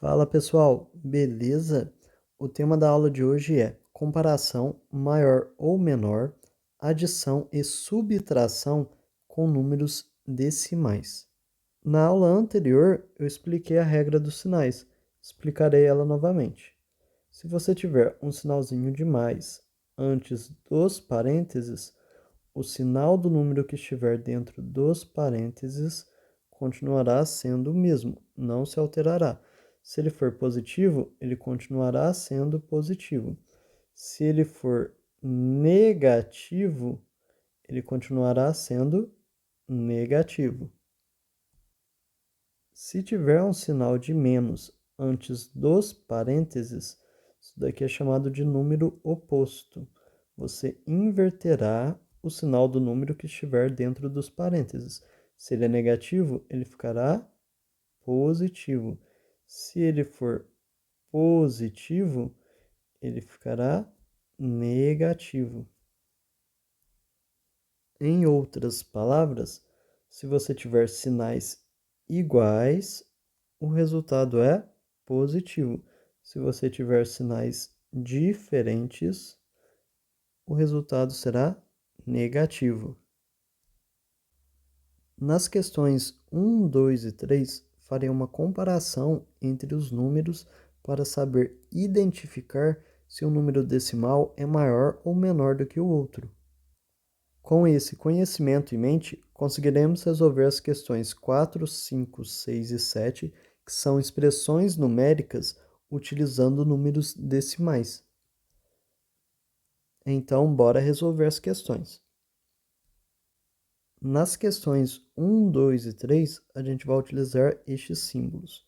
Fala pessoal, beleza? O tema da aula de hoje é comparação maior ou menor, adição e subtração com números decimais. Na aula anterior, eu expliquei a regra dos sinais, explicarei ela novamente. Se você tiver um sinalzinho de mais antes dos parênteses, o sinal do número que estiver dentro dos parênteses continuará sendo o mesmo, não se alterará. Se ele for positivo, ele continuará sendo positivo. Se ele for negativo, ele continuará sendo negativo. Se tiver um sinal de menos antes dos parênteses, isso daqui é chamado de número oposto. Você inverterá o sinal do número que estiver dentro dos parênteses. Se ele é negativo, ele ficará positivo. Se ele for positivo, ele ficará negativo. Em outras palavras, se você tiver sinais iguais, o resultado é positivo. Se você tiver sinais diferentes, o resultado será negativo. Nas questões 1, 2 e 3, farei uma comparação entre os números para saber identificar se um número decimal é maior ou menor do que o outro. Com esse conhecimento em mente, conseguiremos resolver as questões 4, 5, 6 e 7, que são expressões numéricas utilizando números decimais. Então, bora resolver as questões. Nas questões 1, 2 e 3, a gente vai utilizar estes símbolos.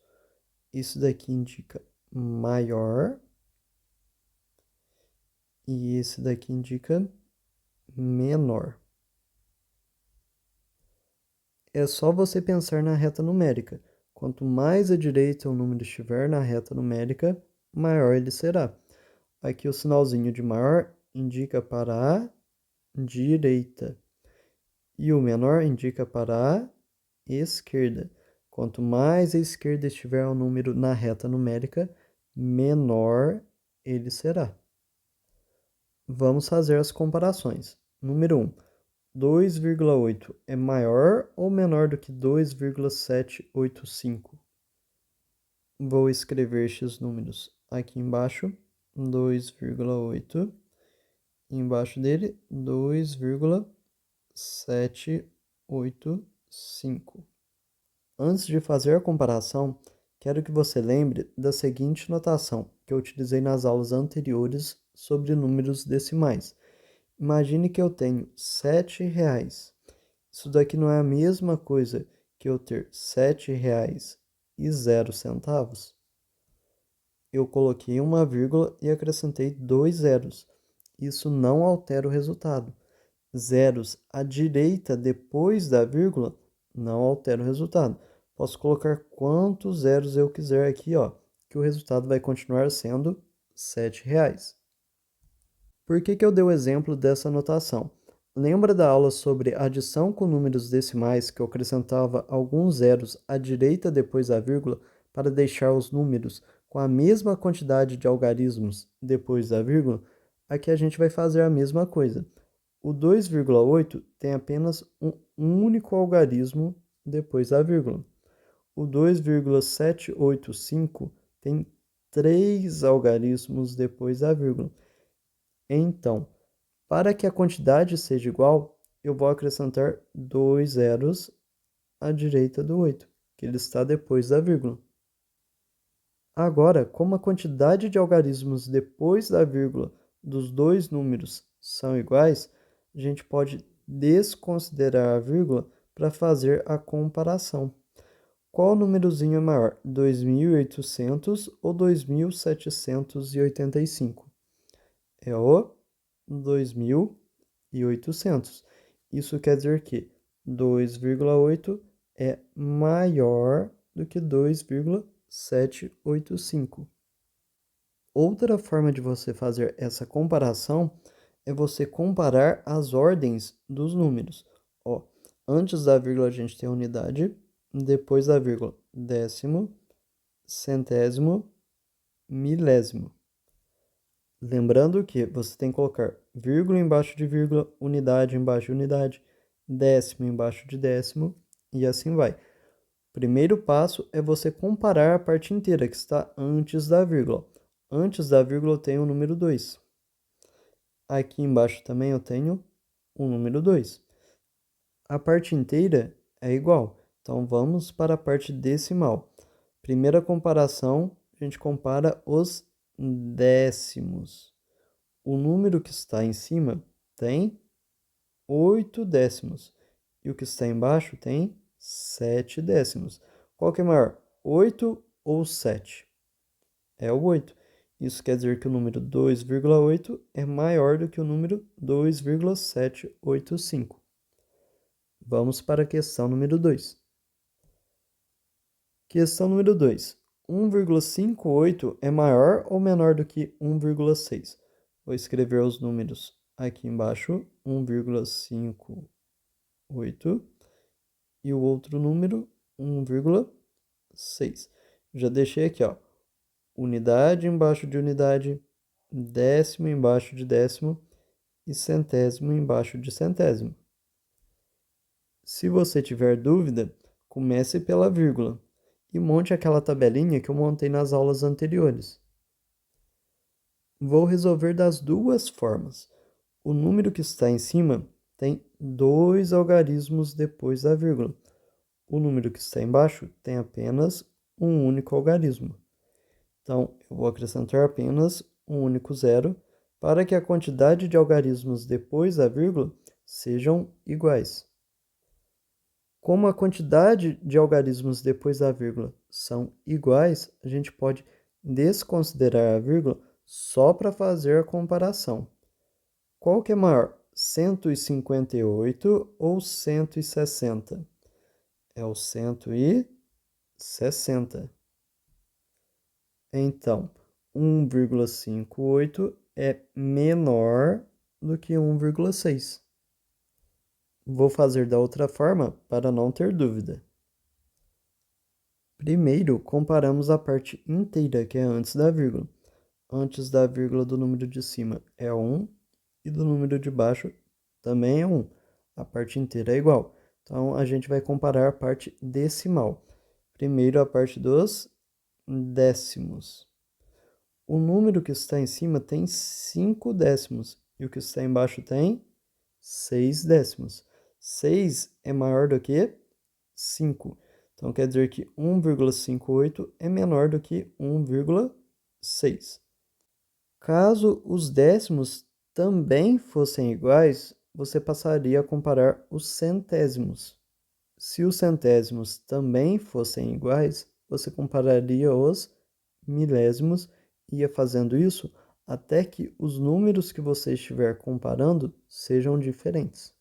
Isso daqui indica maior e esse daqui indica menor. É só você pensar na reta numérica. Quanto mais à direita o número estiver na reta numérica, maior ele será. Aqui o sinalzinho de maior indica para a direita e o menor indica para a esquerda. Quanto mais à esquerda estiver o número na reta numérica, menor ele será. Vamos fazer as comparações. Número 1. 2,8 é maior ou menor do que 2,785? Vou escrever estes números aqui embaixo, 2,8, e embaixo dele, 2,785. Antes de fazer a comparação, quero que você lembre da seguinte notação que eu utilizei nas aulas anteriores sobre números decimais. Imagine que eu tenho R$ 7. Isso daqui não é a mesma coisa que eu ter R$ 7,00. Eu coloquei uma vírgula e acrescentei 2 zeros. Isso não altera o resultado. Zeros à direita depois da vírgula não altera o resultado. Posso colocar quantos zeros eu quiser aqui, ó, que o resultado vai continuar sendo R$ 7. Por que eu dei o exemplo dessa notação? Lembra da aula sobre adição com números decimais que eu acrescentava alguns zeros à direita depois da vírgula para deixar os números com a mesma quantidade de algarismos depois da vírgula? Aqui a gente vai fazer a mesma coisa. O 2,8 tem apenas um único algarismo depois da vírgula. O 2,785 tem 3 algarismos depois da vírgula. Então, para que a quantidade seja igual, eu vou acrescentar 2 zeros à direita do 8, que ele está depois da vírgula. Agora, como a quantidade de algarismos depois da vírgula dos dois números são iguais, a gente pode desconsiderar a vírgula para fazer a comparação. Qual númerozinho é maior, 2.800 ou 2.785? É o 2.800. Isso quer dizer que 2,8 é maior do que 2,785. Outra forma de você fazer essa comparação é você comparar as ordens dos números. Ó, antes da vírgula a gente tem a unidade, depois da vírgula décimo, centésimo, milésimo. Lembrando que você tem que colocar vírgula embaixo de vírgula, unidade embaixo de unidade, décimo embaixo de décimo e assim vai. Primeiro passo é você comparar a parte inteira que está antes da vírgula. Antes da vírgula eu tenho o número 2. Aqui embaixo também eu tenho o número 2. A parte inteira é igual, então vamos para a parte decimal. Primeira comparação, a gente compara os décimos. O número que está em cima tem 8 décimos e o que está embaixo tem 7 décimos. Qual que é maior, 8 ou 7? É o 8. Isso quer dizer que o número 2,8 é maior do que o número 2,785. Vamos para a questão número 2. Questão número 2. 1,58 é maior ou menor do que 1,6? Vou escrever os números aqui embaixo, 1,58 e o outro número, 1,6. Já deixei aqui, ó, unidade embaixo de unidade, décimo embaixo de décimo e centésimo embaixo de centésimo. Se você tiver dúvida, comece pela vírgula e monte aquela tabelinha que eu montei nas aulas anteriores. Vou resolver das duas formas. O número que está em cima tem 2 algarismos depois da vírgula. O número que está embaixo tem apenas um único algarismo. Então, eu vou acrescentar apenas um único zero para que a quantidade de algarismos depois da vírgula sejam iguais. Como a quantidade de algarismos depois da vírgula são iguais, a gente pode desconsiderar a vírgula só para fazer a comparação. Qual que é maior, 158 ou 160? É o 160. Então, 1,58 é menor do que 1,6. Vou fazer da outra forma para não ter dúvida. Primeiro, comparamos a parte inteira, que é antes da vírgula. Antes da vírgula do número de cima é 1 e do número de baixo também é 1. A parte inteira é igual. Então, a gente vai comparar a parte decimal. Primeiro, a parte dos décimos. O número que está em cima tem 5 décimos e o que está embaixo tem 6 décimos. 6 é maior do que 5. Então, quer dizer que 1,58 é menor do que 1,6. Caso os décimos também fossem iguais, você passaria a comparar os centésimos. Se os centésimos também fossem iguais, você compararia os milésimos e ia fazendo isso até que os números que você estiver comparando sejam diferentes.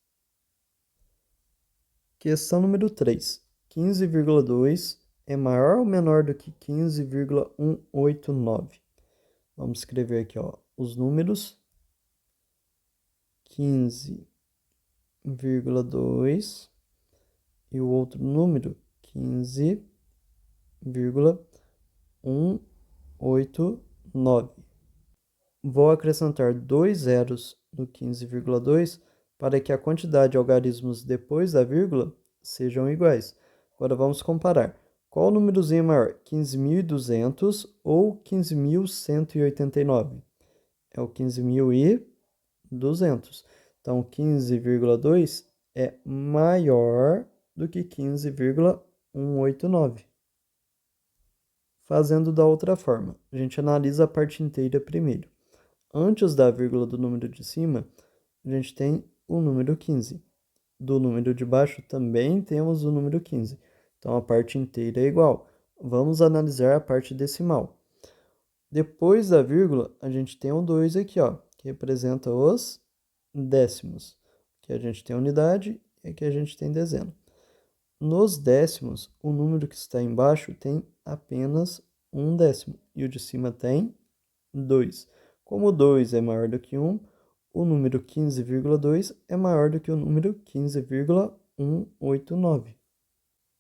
Questão número 3. 15,2 é maior ou menor do que 15,189? Vamos escrever aqui, ó, os números. 15,2 e o outro número, 15,189. Vou acrescentar 2 zeros no 15,2 para que a quantidade de algarismos depois da vírgula sejam iguais. Agora vamos comparar. Qual númerozinho é maior, 15.200 ou 15.189? É o 15.200. Então, 15,2 é maior do que 15,189. Fazendo da outra forma, a gente analisa a parte inteira primeiro. Antes da vírgula do número de cima, a gente tem o número 15. Do número de baixo também temos o número 15. Então, a parte inteira é igual. Vamos analisar a parte decimal. Depois da vírgula, a gente tem um 2 aqui, ó, que representa os décimos. Aqui a gente tem unidade e aqui a gente tem dezena. Nos décimos, o número que está embaixo tem apenas um décimo e o de cima tem 2. Como 2 é maior do que 1, o número 15,2 é maior do que o número 15,189.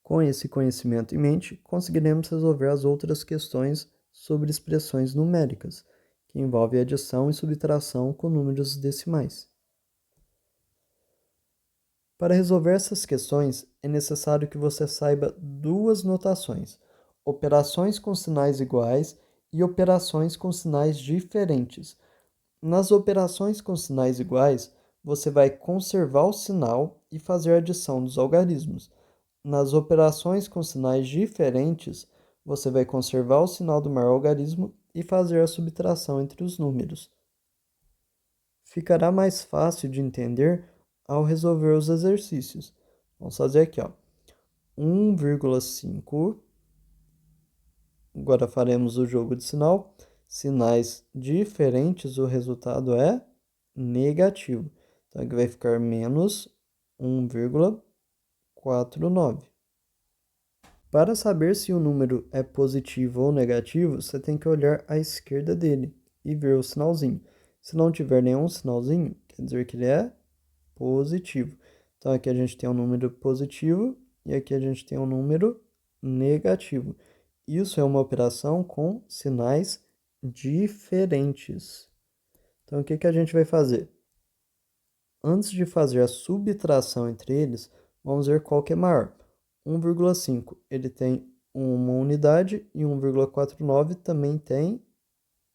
Com esse conhecimento em mente, conseguiremos resolver as outras questões sobre expressões numéricas, que envolvem adição e subtração com números decimais. Para resolver essas questões, é necessário que você saiba duas notações: operações com sinais iguais e operações com sinais diferentes. Nas operações com sinais iguais, você vai conservar o sinal e fazer a adição dos algarismos. Nas operações com sinais diferentes, você vai conservar o sinal do maior algarismo e fazer a subtração entre os números. Ficará mais fácil de entender ao resolver os exercícios. Vamos fazer aqui, ó. 1,5. Agora faremos o jogo de sinal. Sinais diferentes, o resultado é negativo. Então, aqui vai ficar menos 1,49. Para saber se o número é positivo ou negativo, você tem que olhar à esquerda dele e ver o sinalzinho. Se não tiver nenhum sinalzinho, quer dizer que ele é positivo. Então, aqui a gente tem um número positivo e aqui a gente tem um número negativo. Isso é uma operação com sinais diferentes. Então, o que que a gente vai fazer? Antes de fazer a subtração entre eles, vamos ver qual que é maior. 1,5 ele tem uma unidade e 1,49 também tem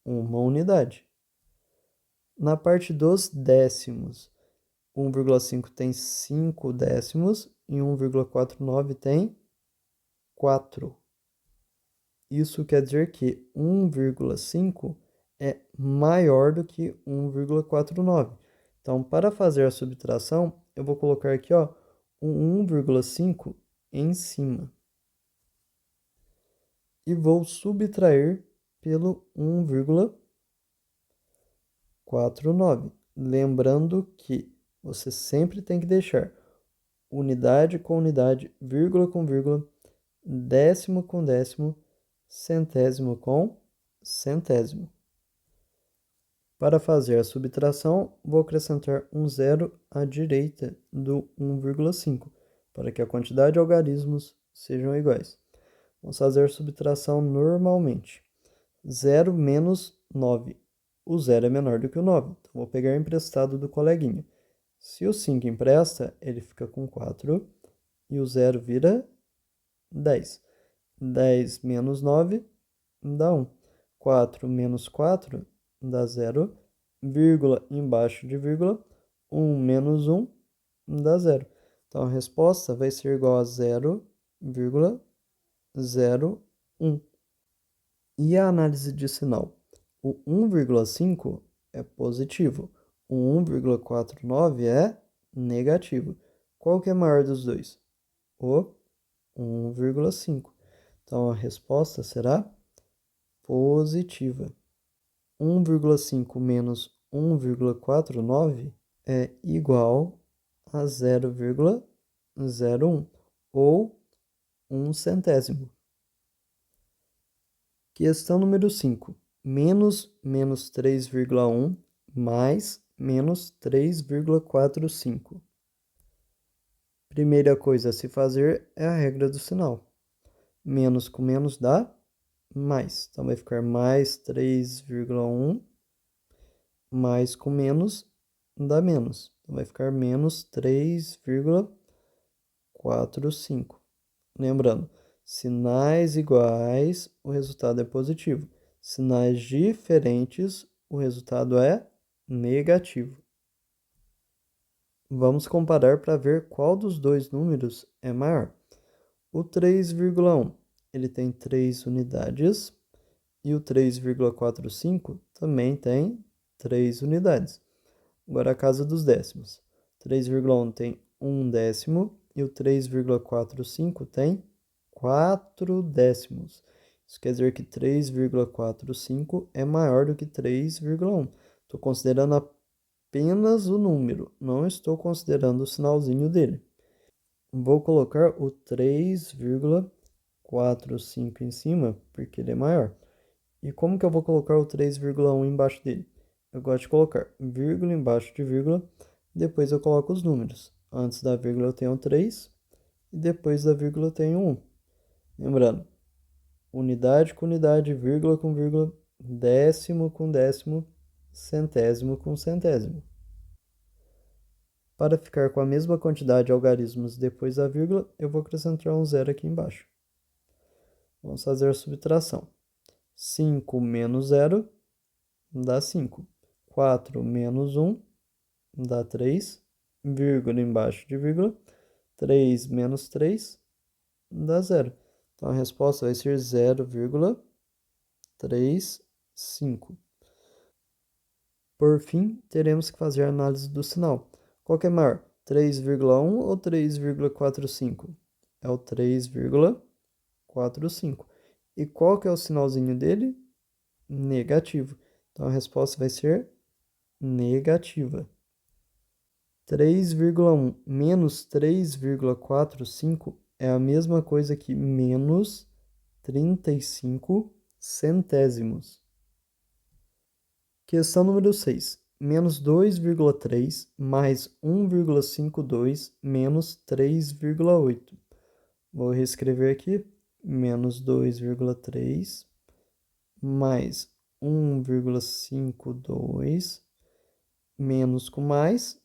uma unidade. Na parte dos décimos, 1,5 tem 5 décimos e 1,49 tem 4. Isso quer dizer que 1,5 é maior do que 1,49. Então, para fazer a subtração, eu vou colocar aqui, ó, um 1,5 em cima. E vou subtrair pelo 1,49. Lembrando que você sempre tem que deixar unidade com unidade, vírgula com vírgula, décimo com décimo, centésimo com centésimo. Para fazer a subtração, vou acrescentar um zero à direita do 1,5, para que a quantidade de algarismos sejam iguais. Vamos fazer a subtração normalmente. 0 menos 9. O 0 é menor do que o 9, então vou pegar emprestado do coleguinha. Se o 5 empresta, ele fica com 4 e o 0 vira 10. 10 menos 9 dá 1. 4 menos 4 dá 0. Vírgula embaixo de vírgula. 1 menos 1 dá 0. Então, a resposta vai ser igual a 0,01. E a análise de sinal? O 1,5 é positivo. O 1,49 é negativo. Qual que é maior dos dois? O 1,5. Então, a resposta será positiva. 1,5 menos 1,49 é igual a 0,01 ou 1 centésimo. Questão número 5. Menos 3,1 mais menos 3,45. Primeira coisa a se fazer é a regra do sinal. Menos com menos dá mais. Então, vai ficar mais 3,1 mais com menos dá menos. Então, vai ficar menos 3,45. Lembrando, sinais iguais, o resultado é positivo. Sinais diferentes, o resultado é negativo. Vamos comparar para ver qual dos dois números é maior. O 3,1, ele tem 3 unidades e o 3,45 também tem 3 unidades. Agora a casa dos décimos. 3,1 tem 1 décimo e o 3,45 tem 4 décimos. Isso quer dizer que 3,45 é maior do que 3,1. Estou considerando apenas o número, não estou considerando o sinalzinho dele. Vou colocar o 3,45 em cima, porque ele é maior. E como que eu vou colocar o 3,1 embaixo dele? Eu gosto de colocar vírgula embaixo de vírgula, depois eu coloco os números. Antes da vírgula eu tenho 3 e depois da vírgula eu tenho 1. Lembrando, unidade com unidade, vírgula com vírgula, décimo com décimo, centésimo com centésimo. Para ficar com a mesma quantidade de algarismos depois da vírgula, eu vou acrescentar um zero aqui embaixo. Vamos fazer a subtração. 5 menos 0 dá 5. 4 menos 1 dá 3. Vírgula embaixo de vírgula. 3 menos 3 dá 0. Então, a resposta vai ser 0,35. Por fim, teremos que fazer a análise do sinal. Qual que é maior, 3,1 ou 3,45? É o 3,45. E qual que é o sinalzinho dele? Negativo. Então, a resposta vai ser negativa. 3,1 menos 3,45 é a mesma coisa que menos 35 centésimos. Questão número 6. Menos 2,3 mais 1,52 menos 3,8. Vou reescrever aqui. Menos 2,3 mais 1,52 menos com mais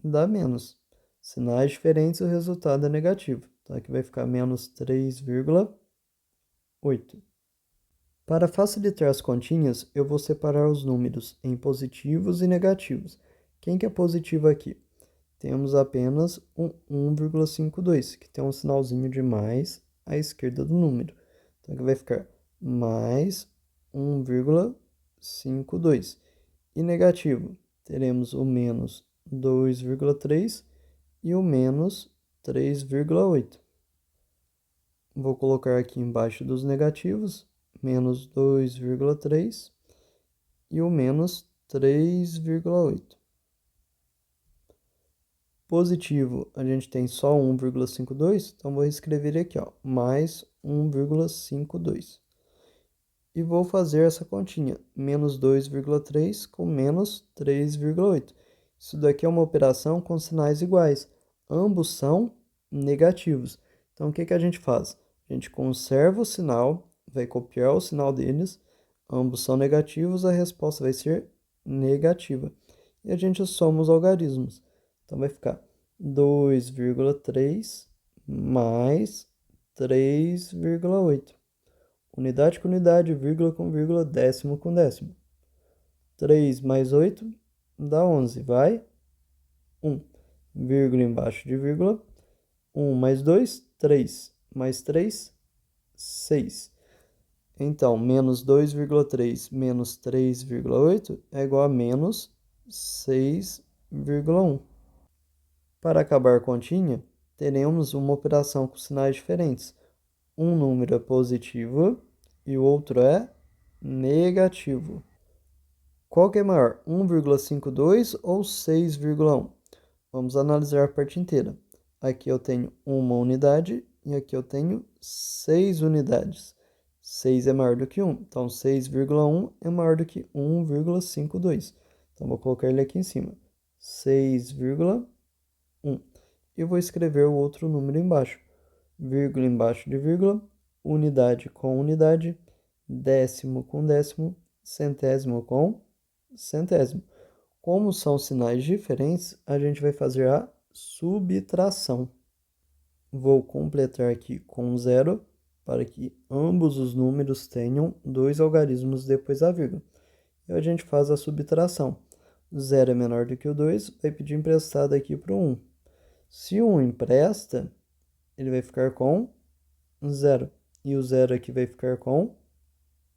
dá menos. Sinais diferentes, o resultado é negativo. Então, aqui vai ficar menos 3,8. Para facilitar as continhas, eu vou separar os números em positivos e negativos. Quem que é positivo aqui? Temos apenas um 1,52, que tem um sinalzinho de mais à esquerda do número. Então, aqui vai ficar mais 1,52. E negativo, teremos o menos 2,3 e o menos 3,8. Vou colocar aqui embaixo dos negativos, menos 2,3 e o menos 3,8. Positivo, a gente tem só 1,52, então vou escrever aqui, ó, mais 1,52. E vou fazer essa continha, menos 2,3 com menos 3,8. Isso daqui é uma operação com sinais iguais. Ambos são negativos. Então, o que que a gente faz? A gente conserva o sinal, vai copiar o sinal deles. Ambos são negativos, a resposta vai ser negativa. E a gente soma os algarismos. Então, vai ficar 2,3 mais 3,8. Unidade com unidade, vírgula com vírgula, décimo com décimo. 3 mais 8 dá 11. Vai 1. Vírgula embaixo de vírgula. 1 mais 2, 3. Mais 3, 6. Então, menos 2,3 menos 3,8 é igual a menos 6,1. Para acabar a continha, teremos uma operação com sinais diferentes. Um número é positivo e o outro é negativo. Qual que é maior, 1,52 ou 6,1? Vamos analisar a parte inteira. Aqui eu tenho uma unidade e aqui eu tenho 6 unidades. 6 é maior do que 1, então 6,1 é maior do que 1,52. Então, vou colocar ele aqui em cima, 6,1. E vou escrever o outro número embaixo. Vírgula embaixo de vírgula, unidade com unidade, décimo com décimo, centésimo com centésimo. Como são sinais diferentes, a gente vai fazer a subtração. Vou completar aqui com zero para que ambos os números tenham dois algarismos depois da vírgula. E a gente faz a subtração. 0 é menor do que o 2, vai pedir emprestado aqui para o 1. Se o 1 empresta, ele vai ficar com 0. E o 0 aqui vai ficar com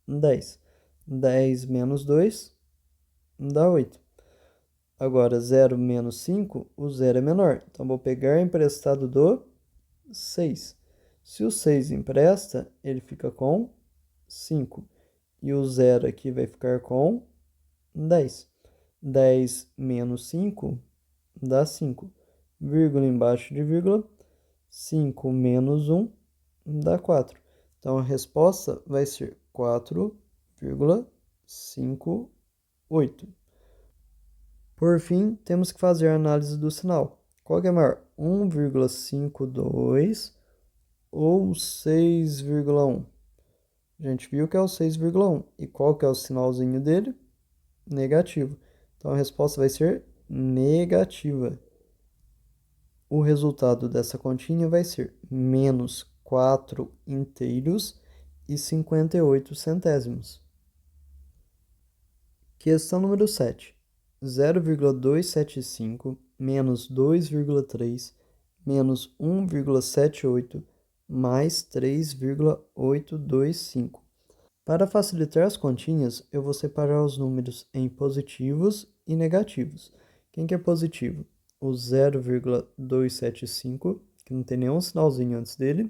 10. 10 menos 2 dá 8. Agora, 0 menos 5, o 0 é menor. Então, vou pegar emprestado do 6. Se o 6 empresta, ele fica com 5. E o 0 aqui vai ficar com 10. 10 menos 5 dá 5. Vírgula embaixo de vírgula. 5 menos 1 dá 4. Então, a resposta vai ser 4,58. Por fim, temos que fazer a análise do sinal. Qual que é maior? 1,52 ou 6,1? A gente viu que é o 6,1. E qual que é o sinalzinho dele? Negativo. Então a resposta vai ser negativa. O resultado dessa continha vai ser menos 4 inteiros e 58 centésimos. Questão número 7. 0,275 menos 2,3 menos 1,78 mais 3,825. Para facilitar as continhas, eu vou separar os números em positivos e negativos. Quem que é positivo? O 0,275, que não tem nenhum sinalzinho antes dele,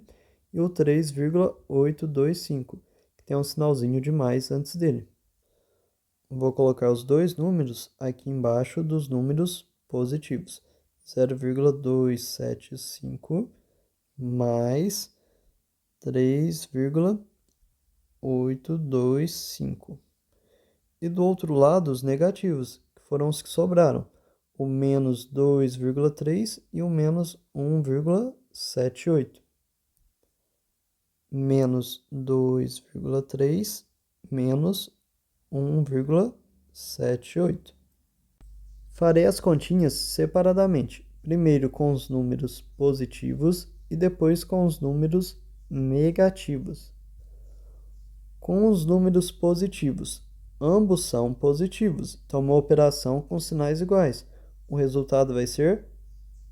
e o 3,825, que tem um sinalzinho de mais antes dele. Vou colocar os dois números aqui embaixo dos números positivos. 0,275 mais 3,825. E do outro lado, os negativos, que foram os que sobraram. O menos 2,3 e o menos 1,78. Menos 2,3 menos 1,78. Farei as continhas separadamente, primeiro com os números positivos e depois com os números negativos. Com os números positivos, ambos são positivos, então uma operação com sinais iguais. O resultado vai ser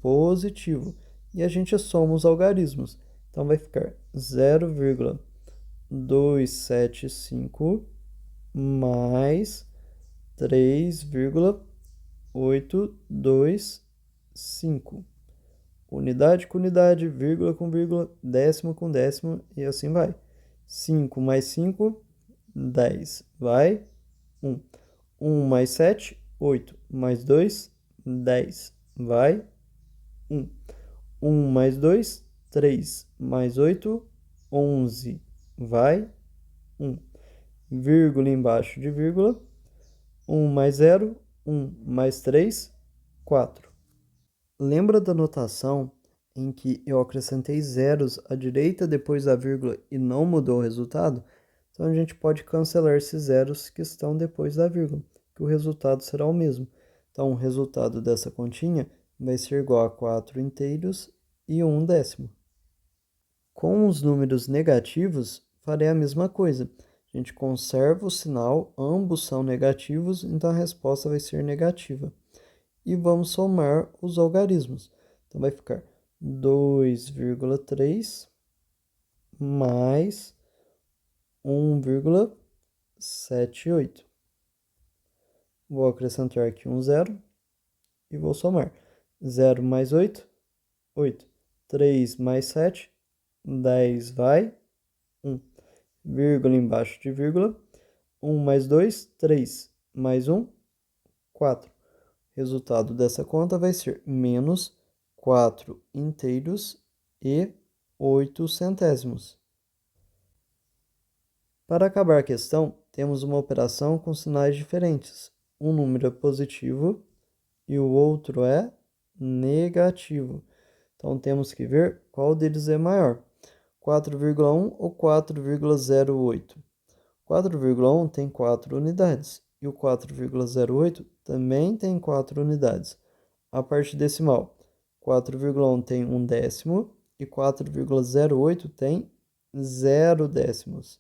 positivo. E a gente soma os algarismos. Então vai ficar 0,275 mais 3,825. Unidade com unidade, vírgula com vírgula, décimo com décimo e assim vai. 5 mais 5, 10. Vai 1. 1 mais 7, 8. Mais 2, 10. Vai 1. 1 mais 2, 3. Mais 8, 11. Vai 1. Vírgula embaixo de vírgula. 1 mais 0, 1 mais 3, 4. Lembra da notação em que eu acrescentei zeros à direita depois da vírgula e não mudou o resultado? Então a gente pode cancelar esses zeros que estão depois da vírgula, que o resultado será o mesmo. Então o resultado dessa continha vai ser igual a 4 inteiros e 1 décimo. Com os números negativos, farei a mesma coisa. A gente conserva o sinal, ambos são negativos, então a resposta vai ser negativa. E vamos somar os algarismos. Então vai ficar 2,3 mais 1,78. Vou acrescentar aqui um zero e vou somar. 0 mais 8, 8. 3 mais 7, 10 vai 1. Vírgula embaixo de vírgula. 1 mais 2, 3. Mais 1, 4. Resultado dessa conta vai ser menos 4 inteiros e 8 centésimos. Para acabar a questão, temos uma operação com sinais diferentes. Um número é positivo e o outro é negativo. Então temos que ver qual deles é maior, 4,1 ou 4,08. 4,1 tem 4 unidades e o 4,08 também tem 4 unidades. A parte decimal, 4,1 tem 1 décimo e 4,08 tem 0 décimos.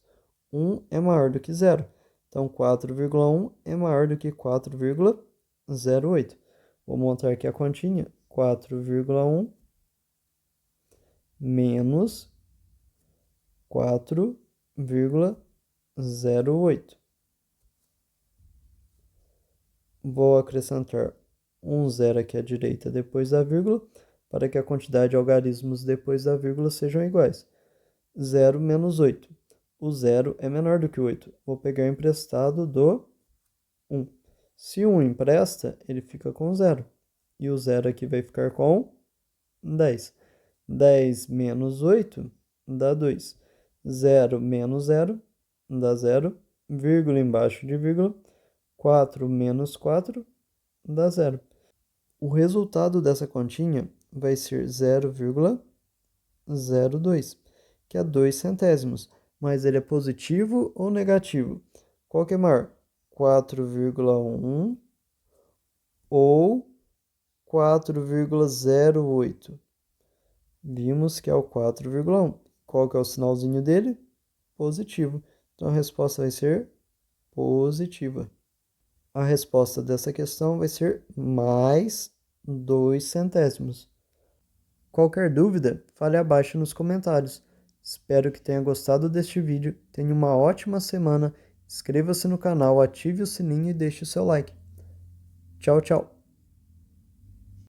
1 é maior do que 0. Então 4,1 é maior do que 4,08. Vou montar aqui a continha. 4,1 menos 4,08. Vou acrescentar um zero aqui à direita depois da vírgula, para que a quantidade de algarismos depois da vírgula sejam iguais. 0 menos 8. O 0 é menor do que 8. Vou pegar emprestado do 1. Se 1 empresta, ele fica com 0. E o 0 aqui vai ficar com 10. 10 menos 8 dá 2. 0 menos 0 dá 0. Vírgula embaixo de vírgula. 4 menos 4 dá 0. O resultado dessa continha vai ser 0,02. que é 2 centésimos, mas ele é positivo ou negativo? Qual que é maior? 4,1 ou 4,08? Vimos que é o 4,1. Qual que é o sinalzinho dele? Positivo. Então a resposta vai ser positiva. A resposta dessa questão vai ser mais 2 centésimos. Qualquer dúvida, fale abaixo nos comentários. Espero que tenha gostado deste vídeo. Tenha uma ótima semana. Inscreva-se no canal, ative o sininho e deixe o seu like. Tchau, tchau.